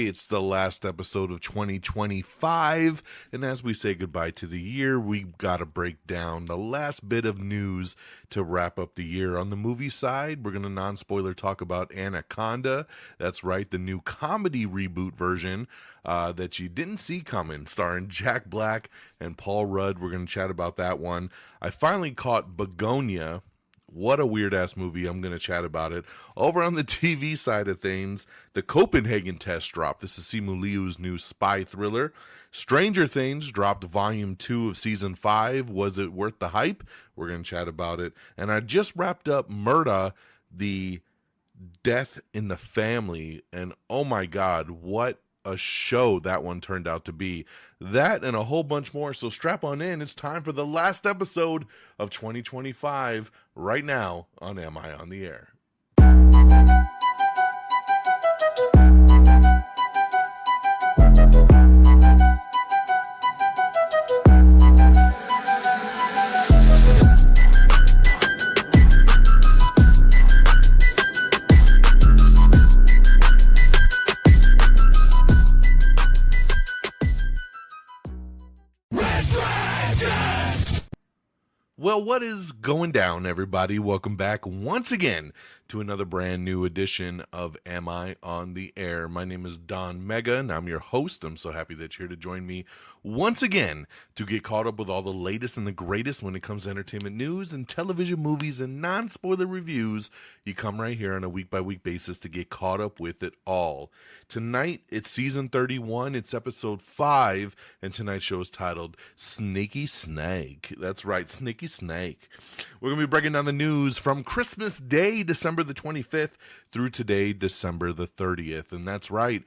It's the last episode of 2025, and as we say goodbye to the year, we've got to break down the last bit of news to wrap up the year. On the movie side, we're going to non-spoiler talk about Anaconda. That's right, the new comedy reboot version that you didn't see coming, starring Jack Black and Paul Rudd. We're going to chat about that one. I finally caught Bugonia. What a weird-ass movie. I'm going to chat about it. Over on the TV side of things, the Copenhagen test dropped. This is Simu Liu's new spy thriller. Stranger Things dropped Volume 2 of Season 5. Was it worth the hype? We're going to chat about it. And I just wrapped up Murda, the Death in the Family. And oh my God, what a show that one turned out to be. That and a whole bunch more. So strap on in. It's time for the last episode of 2025 right now on Am I on the Air? Well, what is going down, everybody? Welcome back once again to another brand new edition of Am I on the Air? My name is DONMEGA, and I'm your host. I'm so happy that you're here to join me once again to get caught up with all the latest and the greatest when it comes to entertainment news and television, movies, and non-spoiler reviews. You come right here on a week-by-week basis to get caught up with it all. Tonight, it's season 31. It's episode 5, and tonight's show is titled Snaky Snake. That's right, Snaky Snake. We're going to be breaking down the news from Christmas Day, December the 25th, through today, December the 30th. And that's right,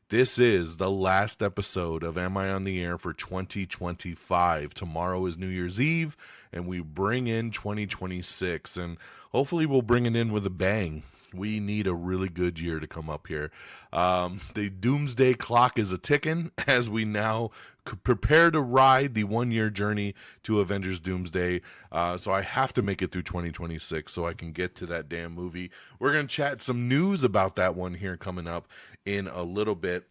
this is the last episode of Am I on the Air for 2025. Tomorrow is New Year's Eve, and we bring in 2026, and hopefully we'll bring it in with a bang. We need a really good year to come up here. The doomsday clock is a-ticking as we now prepare to ride the one-year journey to Avengers Doomsday. So I have to make it through 2026 so I can get to that damn movie. We're going to chat some news about that one here coming up in a little bit.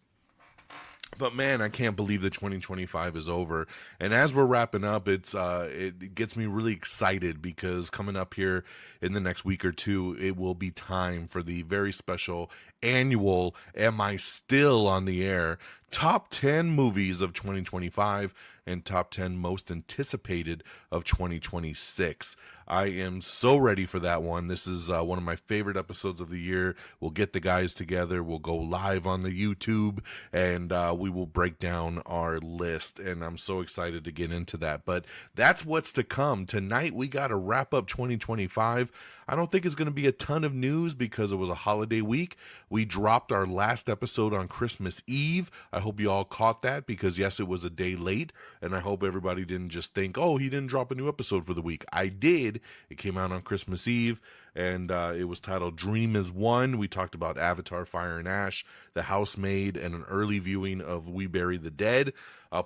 But man, I can't believe that 2025 is over. And as we're wrapping up, it gets me really excited because coming up here in the next week or two, it will be time for the very special annual Am I Still on the Air? Top 10 movies of 2025 and top 10 most anticipated of 2026. I am so ready for that one. This is one of my favorite episodes of the year. We'll get the guys together. We'll go live on the YouTube, and we will break down our list. And I'm so excited to get into that. But that's what's to come. Tonight, we got to wrap up 2025. I don't think it's going to be a ton of news because it was a holiday week. We dropped our last episode on Christmas Eve. I hope you all caught that because, yes, it was a day late. And I hope everybody didn't just think, oh, he didn't drop a new episode for the week. I did. It came out on Christmas Eve, and it was titled Dream is One. We talked about Avatar, Fire and Ash, The Housemaid, and an early viewing of We Bury the Dead,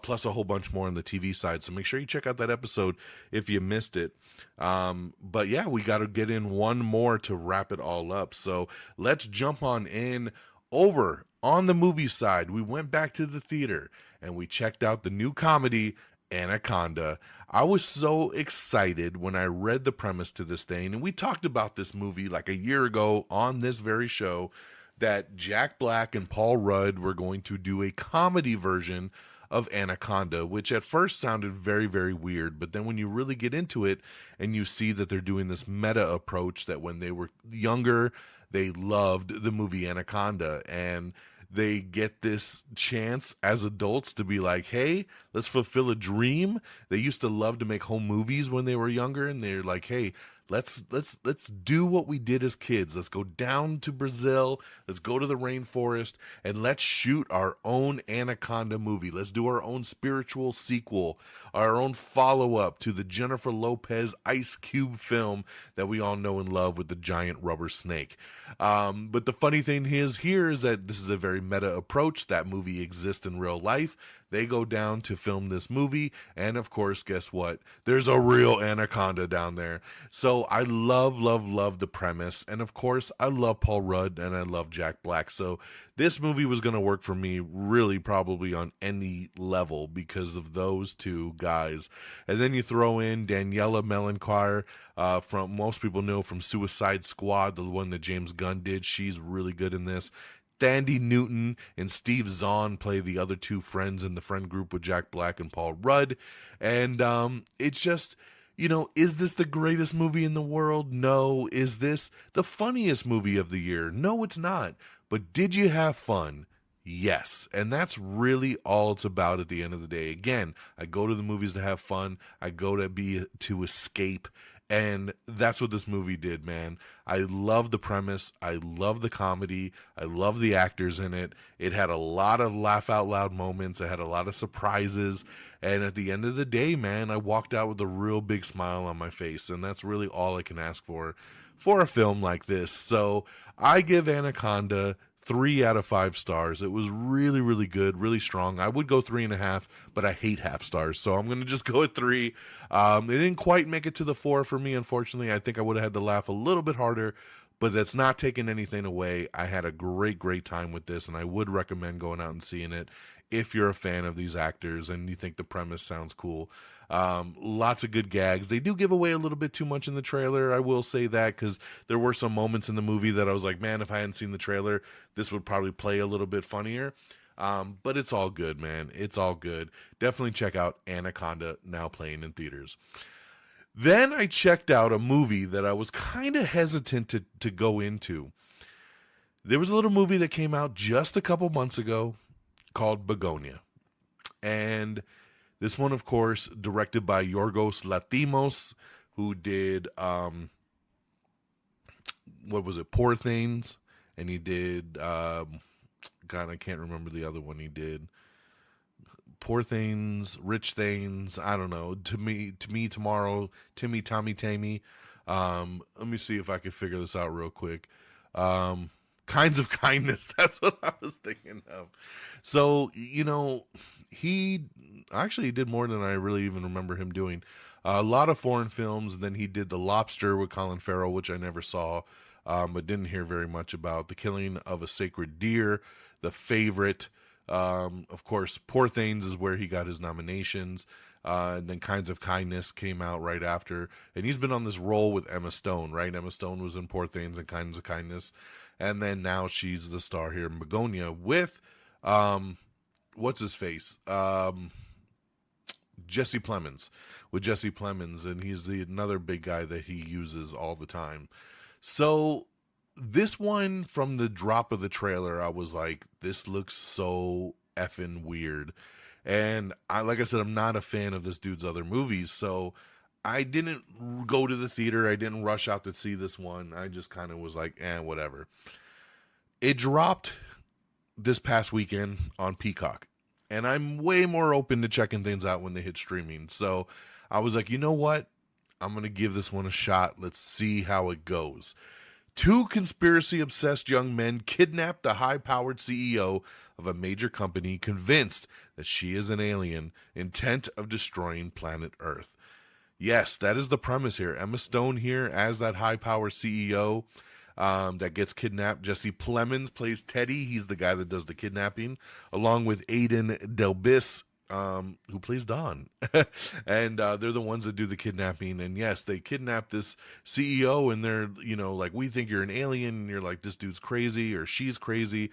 plus a whole bunch more on the TV side. So make sure you check out that episode if you missed it. But yeah, we got to get in one more to wrap it all up. So let's jump on in. Over on the movie side, we went back to the theater and we checked out the new comedy Anaconda. I was so excited when I read the premise to this thing, and we talked about this movie like a year ago on this very show, that Jack Black and Paul Rudd were going to do a comedy version of Anaconda, which at first sounded very, very weird, but then when you really get into it and you see that they're doing this meta approach, that when they were younger, they loved the movie Anaconda, and they get this chance as adults to be like, hey, let's fulfill a dream. They used to love to make home movies when they were younger, and they're like, hey, let's do what we did as kids. Let's go down to Brazil. Let's go to the rainforest and let's shoot our own Anaconda movie. Let's do our own spiritual sequel, our own follow-up to the Jennifer Lopez Ice Cube film that we all know and love with the giant rubber snake. But the funny thing is here is that this is a very meta approach. That movie exists in real life. They go down to film this movie, and of course, guess what? There's a real anaconda down there. So I love the premise, and of course, I love Paul Rudd and I love Jack Black. So this movie was going to work for me really probably on any level because of those two guys. And then you throw in Daniela Melchior, from most people know from Suicide Squad, the one that James Gunn did. She's really good in this. Thandie Newton and Steve Zahn play the other two friends in the friend group with Jack Black and Paul Rudd. And it's just, is this the greatest movie in the world? No. Is this the funniest movie of the year? No, it's not. But did you have fun? Yes. And that's really all it's about at the end of the day. Again, I go to the movies to have fun. I go to escape. And that's what this movie did, man. I love the premise. I love the comedy. I love the actors in it. It had a lot of laugh out loud moments. It had a lot of surprises. And at the end of the day, man, I walked out with a real big smile on my face. And that's really all I can ask for a film like this. So I give Anaconda 3 out of 5 stars. It was really, really good, really strong. I would go 3.5, but I hate half stars, so I'm going to just go at 3. It didn't quite make it to the 4 for me, unfortunately. I think I would have had to laugh a little bit harder, but that's not taking anything away. I had a great time with this, and I would recommend going out and seeing it if you're a fan of these actors and you think the premise sounds cool. Lots of good gags. They do give away a little bit too much in the trailer. I will say that because there were some moments in the movie that I was like, man, if I hadn't seen the trailer, this would probably play a little bit funnier. But it's all good, man. It's all good. Definitely check out Anaconda, now playing in theaters. Then I checked out a movie that I was kind of hesitant to go into. There was a little movie that came out just a couple months ago called Bugonia. And this one, of course, directed by Yorgos Lanthimos, who did, Poor Things, and he did, God, I can't remember the other one he did. Poor Things, Rich Things, I don't know, To Me, Tomorrow, Timmy, Tommy, Tammy. Let me see if I can figure this out real quick. Kinds of Kindness, that's what I was thinking of. So, he actually did more than I really even remember him doing. A lot of foreign films, and then he did The Lobster with Colin Farrell, which I never saw, but didn't hear very much about. The Killing of a Sacred Deer, The Favorite. Of course, Poor Things is where he got his nominations. And then Kinds of Kindness came out right after. And he's been on this role with Emma Stone, right? Emma Stone was in Poor Things and Kinds of Kindness. And then now she's the star here in Bugonia with, what's his face? Jesse Plemons. With Jesse Plemons. And he's another big guy that he uses all the time. So this one, from the drop of the trailer, I was like, this looks so effing weird. And like I said, I'm not a fan of this dude's other movies, so I didn't go to the theater. I didn't rush out to see this one. I just kind of was like, whatever. It dropped this past weekend on Peacock, and I'm way more open to checking things out when they hit streaming. So I was like, you know what? I'm going to give this one a shot. Let's see how it goes. 2 conspiracy-obsessed young men kidnapped the high-powered CEO of a major company, convinced that she is an alien, intent of destroying planet Earth. Yes, that is the premise here. Emma Stone here as that high-powered CEO that gets kidnapped. Jesse Plemons plays Teddy. He's the guy that does the kidnapping, along with Aiden Delbis, who plays Don. And they're the ones that do the kidnapping. And yes, they kidnap this CEO, and they're, like, we think you're an alien, and you're like, this dude's crazy or she's crazy.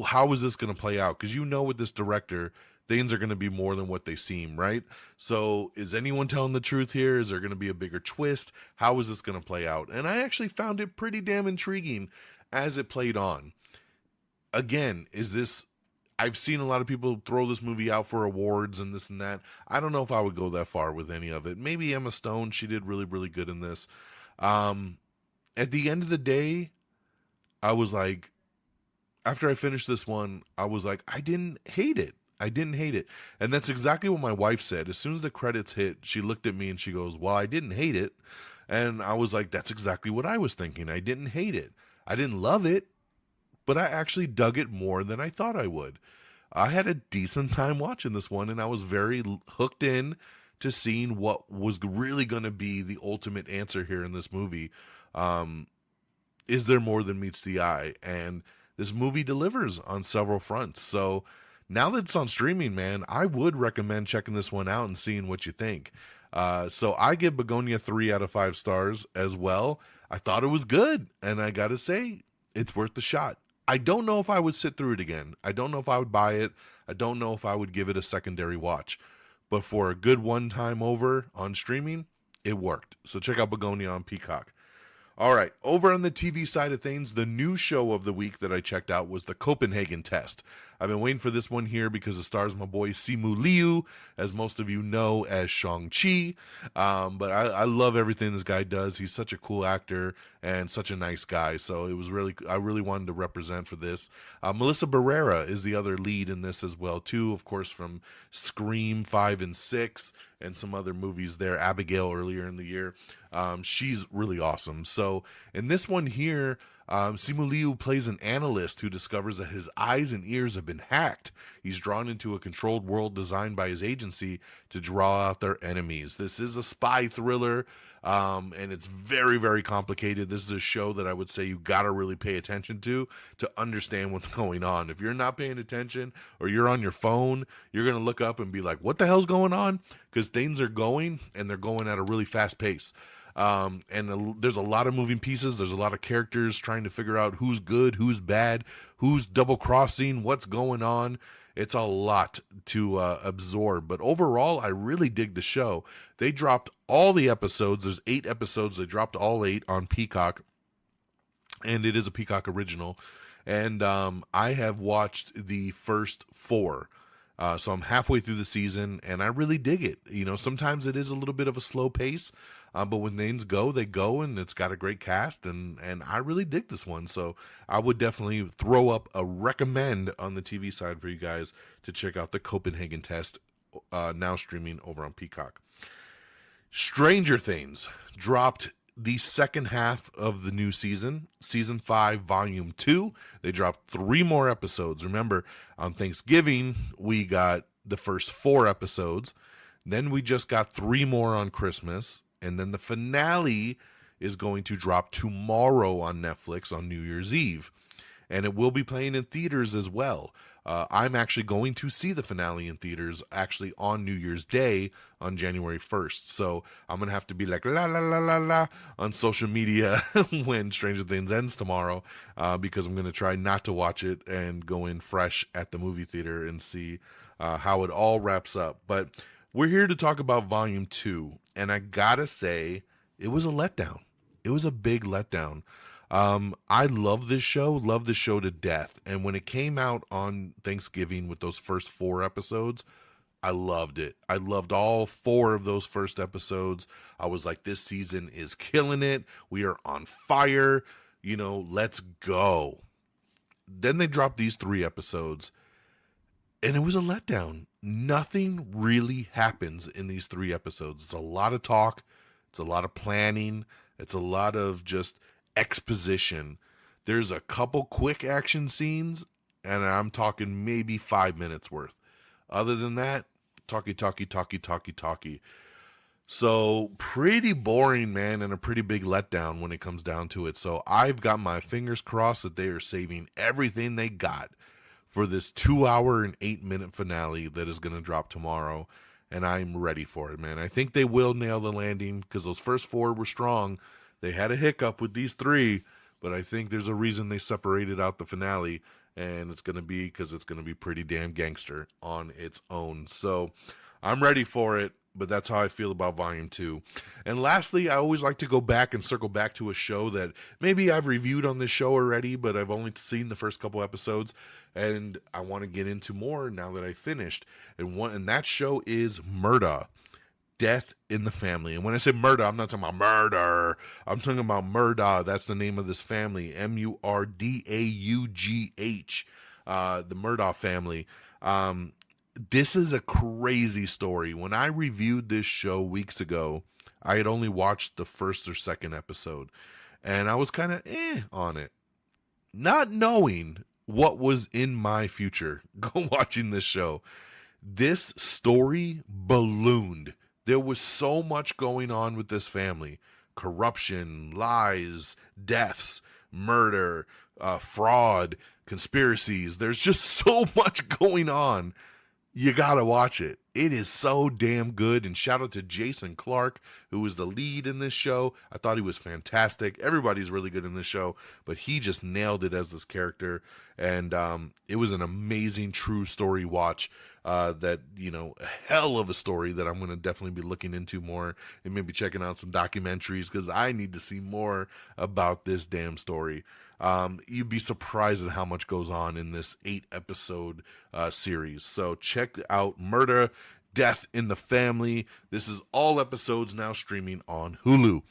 How is this going to play out? Because with this director, things are going to be more than what they seem, right? So is anyone telling the truth here? Is there going to be a bigger twist? How is this going to play out? And I actually found it pretty damn intriguing as it played on. Again, I've seen a lot of people throw this movie out for awards and this and that. I don't know if I would go that far with any of it. Maybe Emma Stone, she did really, really good in this. At the end of the day, I was like, after I finished this one, I was like, I didn't hate it. And that's exactly what my wife said. As soon as the credits hit, she looked at me and she goes, well, I didn't hate it. And I was like, that's exactly what I was thinking. I didn't hate it. I didn't love it, but I actually dug it more than I thought I would. I had a decent time watching this one, and I was very hooked in to seeing what was really going to be the ultimate answer here in this movie. Is there more than meets the eye? And this movie delivers on several fronts. So now that it's on streaming, man, I would recommend checking this one out and seeing what you think. So I give Bugonia 3 out of 5 stars as well. I thought it was good, and I gotta say, it's worth the shot. I don't know if I would sit through it again. I don't know if I would buy it. I don't know if I would give it a secondary watch. But for a good one-time over on streaming, it worked. So check out Bugonia on Peacock. All right, over on the TV side of things, the new show of the week that I checked out was the Copenhagen Test. I've been waiting for this one here because it stars my boy Simu Liu, as most of you know as Shang-Chi. But I love everything this guy does. He's such a cool actor and such a nice guy. So I really wanted to represent for this. Melissa Barrera is the other lead in this as well, too, of course, from Scream 5 and 6 and some other movies there, Abigail earlier in the year. She's really awesome. So in this one here, Simu Liu plays an analyst who discovers that his eyes and ears have been hacked. He's drawn into a controlled world designed by his agency to draw out their enemies. This is a spy thriller, and it's very, very complicated. This is a show that I would say you gotta really pay attention to understand what's going on. If you're not paying attention or you're on your phone, you're gonna look up and be like, what the hell's going on? Because things are going, and they're going at a really fast pace. There's a lot of moving pieces. There's a lot of characters trying to figure out who's good, who's bad, who's double crossing, what's going on. It's a lot to absorb, but overall, I really dig the show. They dropped all the episodes. There's 8 episodes. They dropped all 8 on Peacock, and it is a Peacock original. And I have watched the first 4. So I'm halfway through the season, and I really dig it. You know, sometimes it is a little bit of a slow pace, but when things go, they go, and it's got a great cast, and I really dig this one. So I would definitely throw up a recommend on the TV side for you guys to check out the Copenhagen Test, now streaming over on Peacock. Stranger Things dropped the second half of the new season, season 5, volume 2. They dropped 3 more episodes. Remember, on Thanksgiving, we got the first 4 episodes. Then we just got 3 more on Christmas. And then the finale is going to drop tomorrow on Netflix on New Year's Eve. And it will be playing in theaters as well. I'm actually going to see the finale in theaters actually on New Year's Day on January 1st. So I'm going to have to be like la la la la la on social media when Stranger Things ends tomorrow, because I'm going to try not to watch it and go in fresh at the movie theater and see how it all wraps up. But we're here to talk about Volume 2, and I gotta say, it was a letdown. It was a big letdown. I love this show to death. And when it came out on Thanksgiving with those first 4 episodes, I loved it. I loved all 4 of those first episodes. I was like, this season is killing it. We are on fire. You know, let's go. Then they dropped these 3 episodes, and it was a letdown. Nothing really happens in these 3 episodes. It's a lot of talk. It's a lot of planning. It's a lot of just exposition. There's a couple quick action scenes, and I'm talking maybe 5 minutes worth. Other than that, talky. So pretty boring, man, and a pretty big letdown when it comes down to it. So I've got my fingers crossed that they are saving everything they got for this 2-hour and 8-minute finale that is going to drop tomorrow, and I'm ready for it, man. I think they will nail the landing because those first 4 were strong. They had a hiccup with these 3, but I think there's a reason they separated out the finale, and it's going to be because it's going to be pretty damn gangster on its own. So I'm ready for it, but that's how I feel about Volume 2. And lastly, I always like to go back and circle back to a show that maybe I've reviewed on this show already, but I've only seen the first couple episodes, and I want to get into more now that I finished. And that show is Murda. Death in the Family. And when I say murder, I'm not talking about murder. I'm talking about Murda. That's the name of this family. Murdaugh. The Murdaugh family. This is a crazy story. When I reviewed this show weeks ago, I had only watched the first or second episode. And I was kind of on it. Not knowing what was in my future go watching this show. This story ballooned. There was so much going on with this family: corruption, lies, deaths, murder, fraud, conspiracies. There's just so much going on. You gotta watch it. It is so damn good. And shout out to Jason Clarke, who was the lead in this show. I thought he was fantastic. Everybody's really good in this show, but he just nailed it as this character. And it was an amazing true story watch. That, a hell of a story that I'm going to definitely be looking into more, and maybe checking out some documentaries, because I need to see more about this damn story. You'd be surprised at how much goes on in this 8-episode series. So check out Murder, Death in the Family. This is all episodes now streaming on Hulu.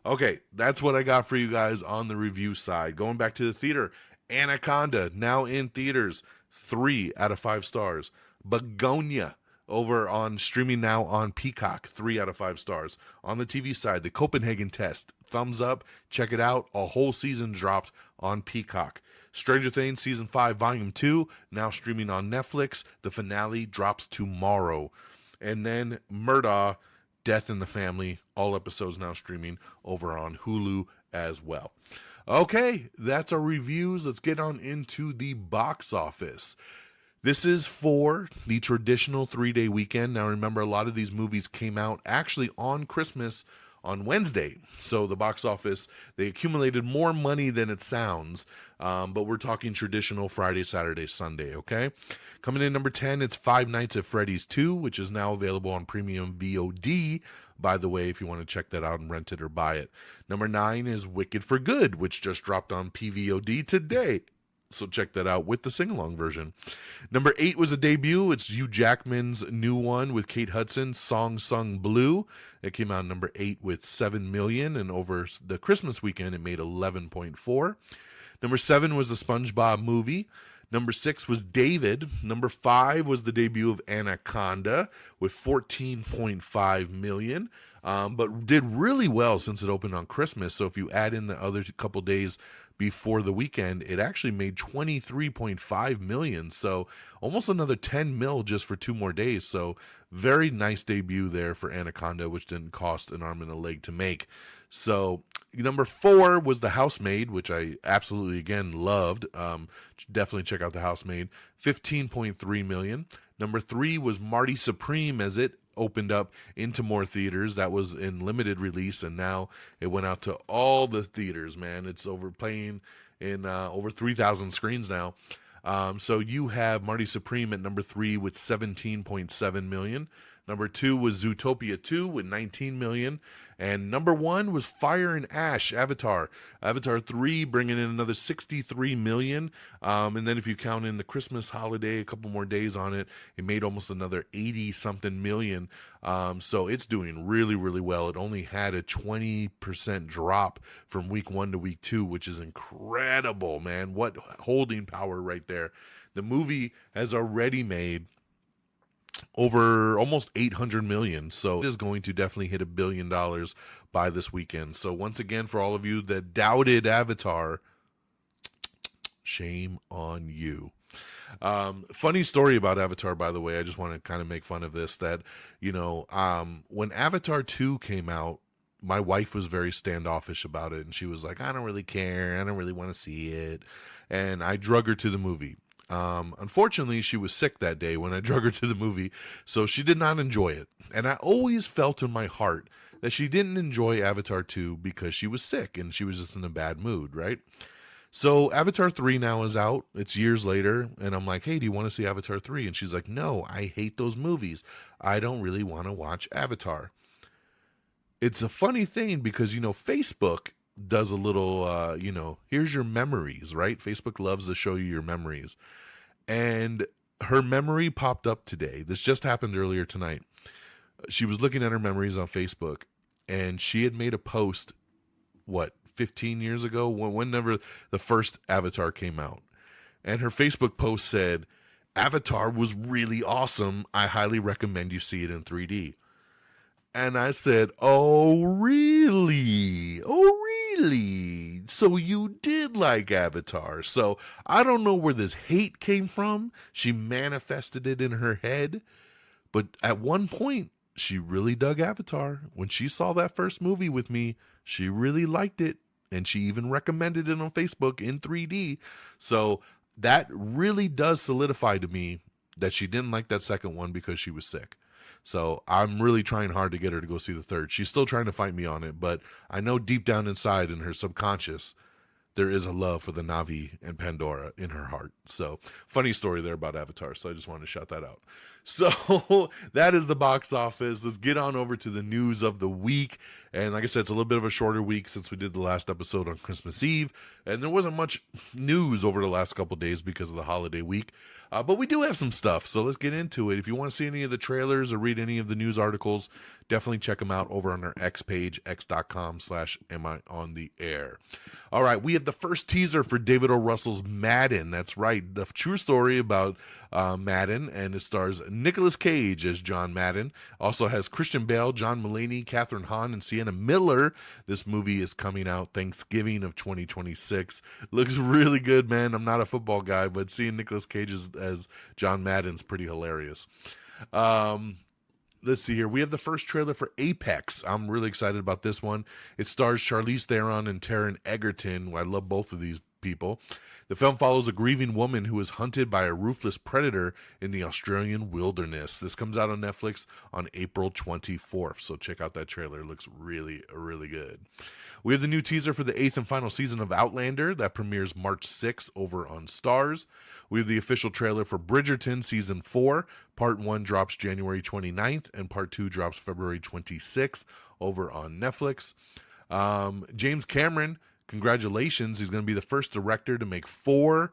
Okay, that's what I got for you guys on the review side. Going back to the theater, Anaconda, now in theaters, 3 out of 5 stars. Bugonia, over on streaming now on Peacock, 3 out of 5 stars. On the TV side, The Copenhagen Test, thumbs up, check it out. A whole season dropped on Peacock. Stranger Things Season 5 Volume 2, now streaming on Netflix. The finale drops tomorrow. And then Murdaugh, Death in the Family, all episodes now streaming over on Hulu as well. Okay, that's our reviews. Let's get on into the box office. This is for the traditional 3-day weekend. Now, remember, a lot of these movies came out actually on Christmas on Wednesday. So the box office, they accumulated more money than it sounds. But we're talking traditional Friday, Saturday, Sunday, okay? Coming in number 10, it's Five Nights at Freddy's 2, which is now available on premium VOD, by the way, if you want to check that out and rent it or buy it. Number 9 is Wicked for Good, which just dropped on PVOD today. So check that out with the sing-along version. Number 8 was a debut. It's Hugh Jackman's new one with Kate Hudson, Song Sung Blue. It came out number 8 with 7 million, and over the Christmas weekend, it made 11.4. Number 7 was the SpongeBob movie. Number 6 was David. Number 5 was the debut of Anaconda with 14.5 million. But did really well since it opened on Christmas. So if you add in the other couple days before the weekend, it actually made 23.5 million. So almost another 10 mil just for 2 more days. So very nice debut there for Anaconda, which didn't cost an arm and a leg to make. So number 4 was The Housemaid, which I absolutely, again, loved. Definitely check out The Housemaid. 15.3 million. Number 3 was Marty Supreme, as it opened up into more theaters. That was in limited release, and now it went out to all the theaters, man. It's playing in over 3,000 screens now. So you have Marty Supreme at number 3 with 17.7 million. Number 2 was Zootopia 2 with 19 million. And number 1 was Fire and Ash, Avatar. Avatar 3 bringing in another 63 million. And then if you count in the Christmas holiday, a couple more days on it, it made almost another 80-something million. So it's doing really, really well. It only had a 20% drop from week 1 to week 2, which is incredible, man. What holding power right there. The movie has already made over almost 800 million. So it is going to definitely hit $1 billion by this weekend. So once again, for all of you that doubted Avatar, shame on you. Funny story about Avatar, by the way. I just want to kind of make fun of this, that, when Avatar 2 came out, my wife was very standoffish about it. And she was like, I don't really care. I don't really want to see it. And I drug her to the movie. Unfortunately, she was sick that day when I drug her to the movie, so she did not enjoy it. And I always felt in my heart that she didn't enjoy Avatar 2 because she was sick and she was just in a bad mood, right? So Avatar 3 now is out. It's years later, and I'm like, hey, do you want to see Avatar 3? And she's like, no, I hate those movies. I don't really want to watch Avatar. It's a funny thing because, Facebook does a little, here's your memories, right? Facebook loves to show you your memories. And her memory popped up today. This just happened earlier tonight. She was looking at her memories on Facebook, and she had made a post, 15 years ago, whenever the first Avatar came out. And her Facebook post said, Avatar was really awesome. I highly recommend you see it in 3D. And I said, oh, really? Oh, really? So you did like Avatar. So I don't know where this hate came from. She manifested it in her head. But at one point, she really dug Avatar. When she saw that first movie with me, she really liked it. And she even recommended it on Facebook in 3D. So that really does solidify to me that she didn't like that second one because she was sick. So I'm really trying hard to get her to go see the third. She's still trying to fight me on it, but I know deep down inside in her subconscious, there is a love for the Na'vi and Pandora in her heart. So funny story there about Avatar. So I just wanted to shout that out. So that is the box office. Let's get on over to the news of the week. And like I said, it's a little bit of a shorter week since we did the last episode on Christmas Eve. And there wasn't much news over the last couple of days because of the holiday week. But we do have some stuff, so let's get into it. If you want to see any of the trailers or read any of the news articles, definitely check them out over on our X page, x.com/amiontheair. All right, we have the first teaser for David O. Russell's Madden. That's right, the true story about Madden, and it stars Nicolas Cage as John Madden. Also has Christian Bale, John Mulaney, Catherine Hahn, and Sienna Miller. This movie is coming out Thanksgiving of 2026. Looks really good, man. I'm not a football guy, but seeing Nicolas Cage as John Madden's pretty hilarious. Let's see here. We have the first trailer for Apex. I'm really excited about this one. It stars Charlize Theron and Taron Egerton. I love both of these people. The film follows a grieving woman who is hunted by a ruthless predator in the Australian wilderness. This comes out on Netflix on April 24th, so check out that trailer. It looks really, really good. We have the new teaser for the 8th and final season of Outlander that premieres March 6th over on Starz. We have the official trailer for Bridgerton Season 4. Part 1 drops January 29th, and Part 2 drops February 26th over on Netflix. James Cameron, congratulations. He's going to be the first director to make 4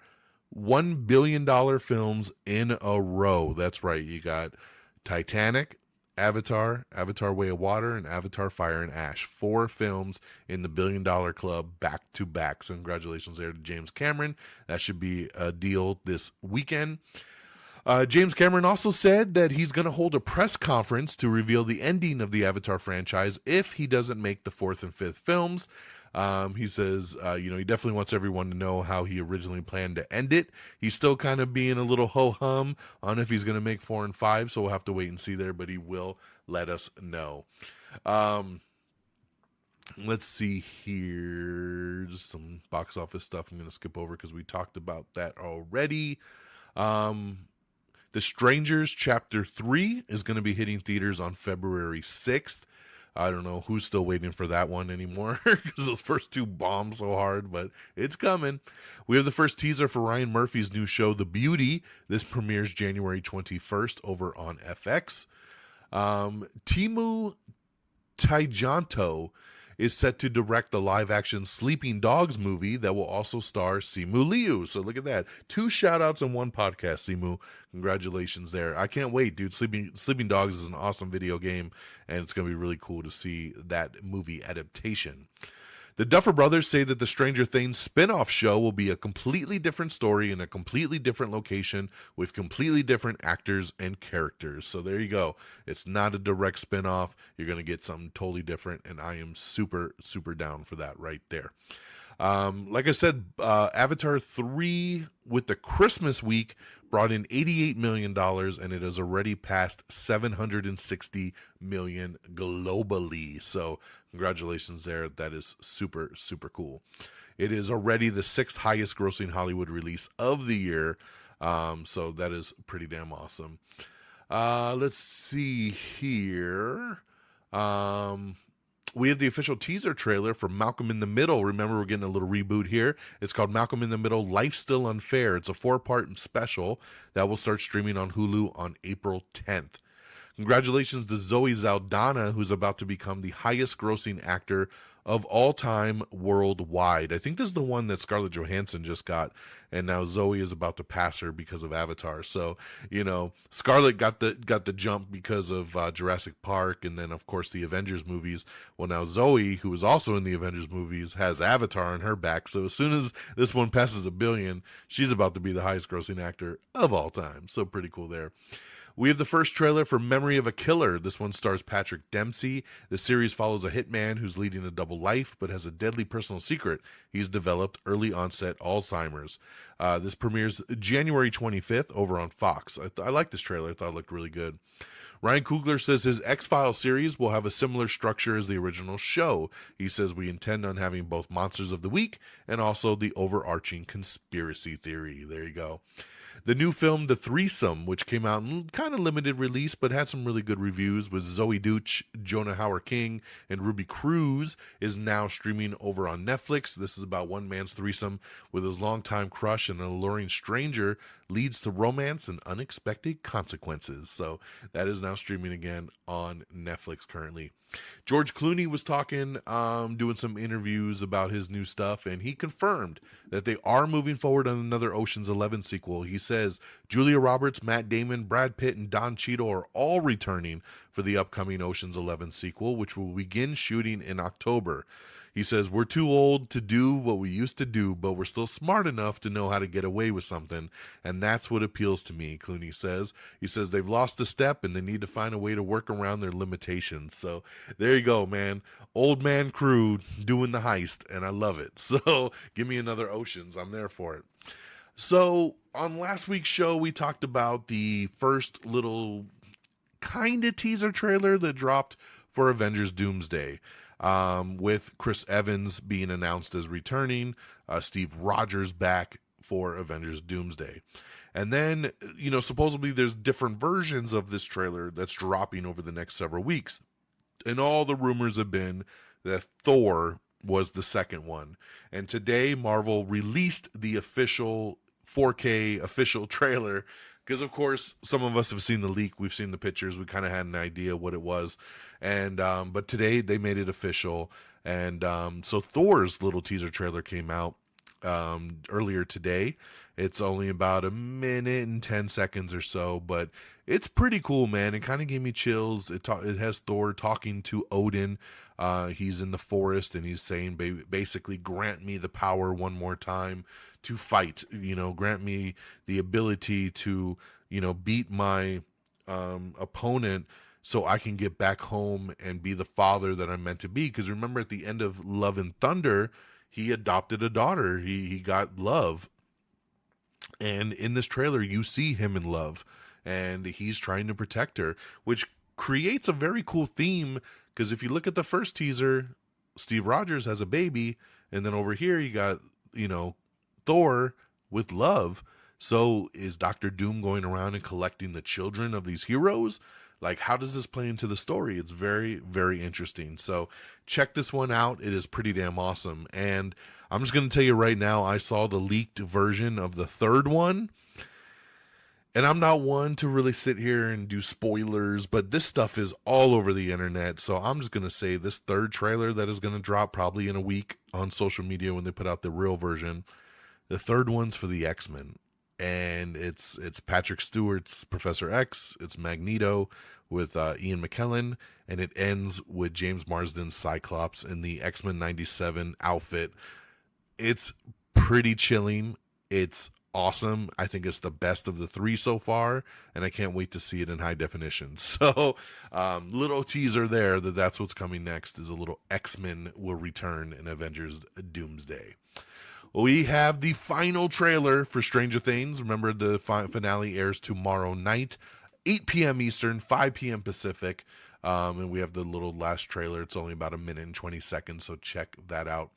$1 billion films in a row. That's right. You got Titanic, Avatar, Avatar Way of Water, and Avatar Fire and Ash. 4 films in the $1 billion club back to back. So congratulations there to James Cameron. That should be a deal this weekend. James Cameron also said that he's going to hold a press conference to reveal the ending of the Avatar franchise if he doesn't make the 4th and 5th films. He says, he definitely wants everyone to know how he originally planned to end it. He's still kind of being a little ho-hum on if he's going to make 4 and 5, so we'll have to wait and see there, but he will let us know. Let's see here. Just some box office stuff I'm going to skip over because we talked about that already. The Strangers Chapter 3 is going to be hitting theaters on February 6th. I don't know who's still waiting for that one anymore because those first 2 bombed so hard, but it's coming. We have the first teaser for Ryan Murphy's new show, The Beauty. This premieres January 21st over on FX. Timu Taijanto is set to direct the live-action Sleeping Dogs movie that will also star Simu Liu. So look at that. 2 shout-outs in one podcast, Simu. Congratulations there. I can't wait, dude. Sleeping Dogs is an awesome video game, and it's going to be really cool to see that movie adaptation. The Duffer Brothers say that the Stranger Things spin-off show will be a completely different story in a completely different location with completely different actors and characters. So there you go. It's not a direct spin-off. You're going to get something totally different, and I am super, super down for that right there. Like I said, Avatar 3 with the Christmas week brought in $88 million, and it has already passed $760 million globally. So congratulations there. That is super, super cool. It is already the 6th highest grossing Hollywood release of the year. So that is pretty damn awesome. Let's see here. We have the official teaser trailer for Malcolm in the Middle. Remember, we're getting a little reboot here. It's called Malcolm in the Middle, Life's Still Unfair. It's a 4-part special that will start streaming on Hulu on April 10th. Congratulations to Zoe Saldana, who's about to become the highest grossing actor of all time worldwide. I think this is the one that Scarlett Johansson just got, and now Zoe is about to pass her because of Avatar. So, Scarlett got the jump because of Jurassic Park, and then of course the Avengers movies. Well, now Zoe, who is also in the Avengers movies, has Avatar on her back. So as soon as this one passes $1 billion, she's about to be the highest grossing actor of all time. So pretty cool there. We have the first trailer for Memory of a Killer. This one stars Patrick Dempsey. The series follows a hitman who's leading a double life but has a deadly personal secret. He's developed early onset Alzheimer's. This premieres January 25th over on Fox. I like this trailer. I thought it looked really good. Ryan Coogler says his X-Files series will have a similar structure as the original show. He says we intend on having both Monsters of the Week and also the overarching conspiracy theory. There you go. The new film, The Threesome, which came out in kind of limited release but had some really good reviews with Zoe Deutch, Jonah Hauer-King, and Ruby Cruz, is now streaming over on Netflix. This is about one man's threesome with his longtime crush and an alluring stranger leads to romance and unexpected consequences. So that is now streaming again on Netflix currently. George Clooney was talking, doing some interviews about his new stuff, and he confirmed that they are moving forward on another Ocean's 11 sequel. He says Julia Roberts, Matt Damon, Brad Pitt, and Don Cheadle are all returning for the upcoming Ocean's 11 sequel, which will begin shooting in October. He says, we're too old to do what we used to do, but we're still smart enough to know how to get away with something, and that's what appeals to me, Clooney says. He says they've lost a step, and they need to find a way to work around their limitations. So there you go, man. Old man crew doing the heist, and I love it. So give me another Oceans. I'm there for it. So on last week's show, we talked about the first little kind of teaser trailer that dropped for Avengers Doomsday. With Chris Evans being announced as returning, Steve Rogers back for Avengers Doomsday. And then, supposedly there's different versions of this trailer that's dropping over the next several weeks. And all the rumors have been that Thor was the second one. And today, Marvel released the official 4K official trailer, because of course some of us have seen the leak, we've seen the pictures, we kind of had an idea what it was, and but today they made it official. And so Thor's little teaser trailer came out earlier today. It's only about 1:10 or so, but it's pretty cool, man. It kind of gave me chills. It has Thor talking to Odin. He's in the forest and he's saying basically, grant me the power one more time to fight, grant me the ability to, beat my opponent so I can get back home and be the father that I'm meant to be. Because remember, at the end of Love and Thunder, he adopted a daughter. He got Love. And in this trailer, you see him in Love, and he's trying to protect her, which creates a very cool theme. Because if you look at the first teaser, Steve Rogers has a baby, and then over here you got, Thor with Love. So is Doctor Doom going around and collecting the children of these heroes? Like, how does this play into the story? It's very, very interesting. So check this one out. It is pretty damn awesome. And I'm just going to tell you right now, I saw the leaked version of the third one. And I'm not one to really sit here and do spoilers, but this stuff is all over the internet. So I'm just going to say this third trailer that is going to drop probably in a week on social media when they put out the real version. The third one's for the X-Men. And it's Patrick Stewart's Professor X. It's Magneto with Ian McKellen. And it ends with James Marsden's Cyclops in the X-Men 97 outfit. It's pretty chilling. It's awesome. I think it's the best of the three so far, and I can't wait to see it in high definition. So little teaser there that's what's coming next, is a little X-Men will return in Avengers Doomsday. We have the final trailer for Stranger Things. Remember, the finale airs tomorrow night, 8 p.m. Eastern, 5 p.m. Pacific. And we have the little last trailer. It's only about 1:20, so check that out.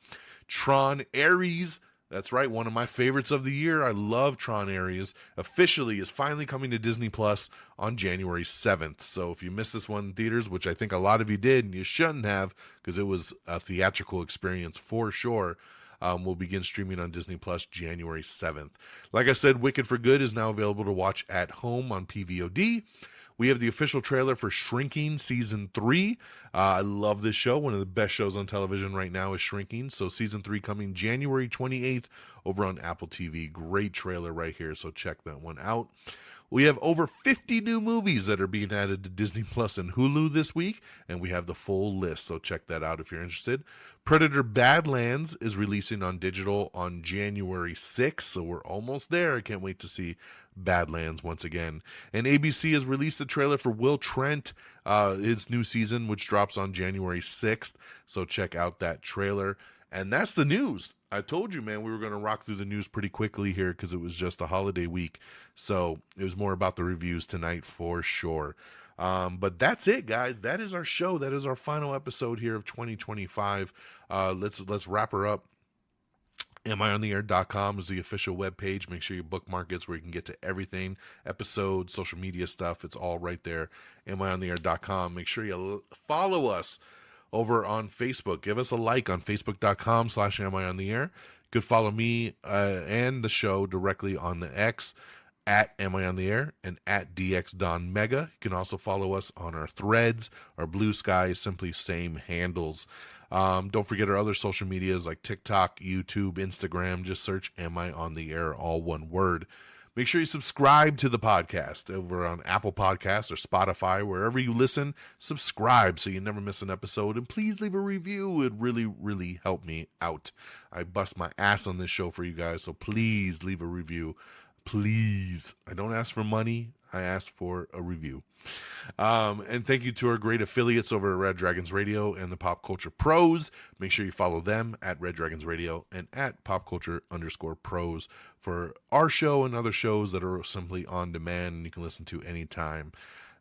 Tron Ares, that's right, one of my favorites of the year. I love Tron Ares. Officially is finally coming to Disney Plus on January 7th. So if you missed this one in theaters, which I think a lot of you did, and you shouldn't have, because it was a theatrical experience for sure, will begin streaming on Disney Plus January 7th. Like I said, Wicked for Good is now available to watch at home on PVOD. We have the official trailer for Shrinking Season 3. I love this show. One of the best shows on television right now is Shrinking. So Season 3 coming January 28th over on Apple TV. Great trailer right here, so check that one out. We have over 50 new movies that are being added to Disney Plus and Hulu this week, and we have the full list, so check that out if you're interested. Predator Badlands is releasing on digital on January 6th, so we're almost there. I can't wait to see Badlands once again. And ABC has released a trailer for Will Trent, its new season, which drops on January 6th, so check out that trailer. And that's the news. I told you, man, we were going to rock through the news pretty quickly here because it was just a holiday week. So it was more about the reviews tonight for sure. But that's it, guys. That is our show. That is our final episode here of 2025. Let's wrap her up. amiontheair.com is the official webpage. Make sure you bookmark it where you can get to everything, episodes, social media stuff. It's all right there. amiontheair.com. Make sure you follow us over on Facebook. Give us a like on facebook.com/amiontheair. You could follow me and the show directly on the X at amiontheair and at DXDonMega. You can also follow us on our Threads, our Blue Sky, simply same handles. Don't forget our other social medias like TikTok, YouTube, Instagram. Just search Am I on the Air, all one word. Make sure you subscribe to the podcast over on Apple Podcasts or Spotify, wherever you listen. Subscribe so you never miss an episode. And please leave a review. It would really, really help me out. I bust my ass on this show for you guys, so please leave a review. Please. I don't ask for money. I ask for a review. And thank you to our great affiliates over at Red Dragons Radio and the Pop Culture Pros. Make sure you follow them at Red Dragons Radio and at PopCulture_Pros for our show and other shows that are simply on demand and you can listen to anytime.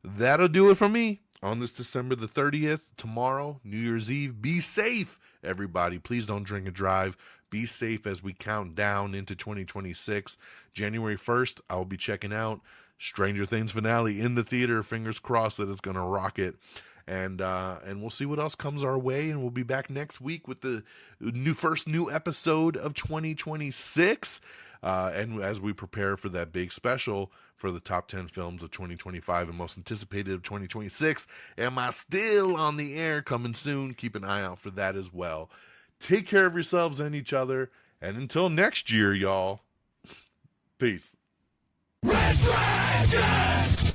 That'll do it for me on this December the 30th, tomorrow, New Year's Eve. Be safe, everybody. Please don't drink and drive. Be safe as we count down into 2026. January 1st, I will be checking out Stranger Things finale in the theater. Fingers crossed that it's going to rock it. And we'll see what else comes our way. And we'll be back next week with the first new episode of 2026. And as we prepare for that big special for the top 10 films of 2025 and most anticipated of 2026. Am I still on the air? Coming soon. Keep an eye out for that as well. Take care of yourselves and each other. And until next year, y'all. Peace. Red Dragons!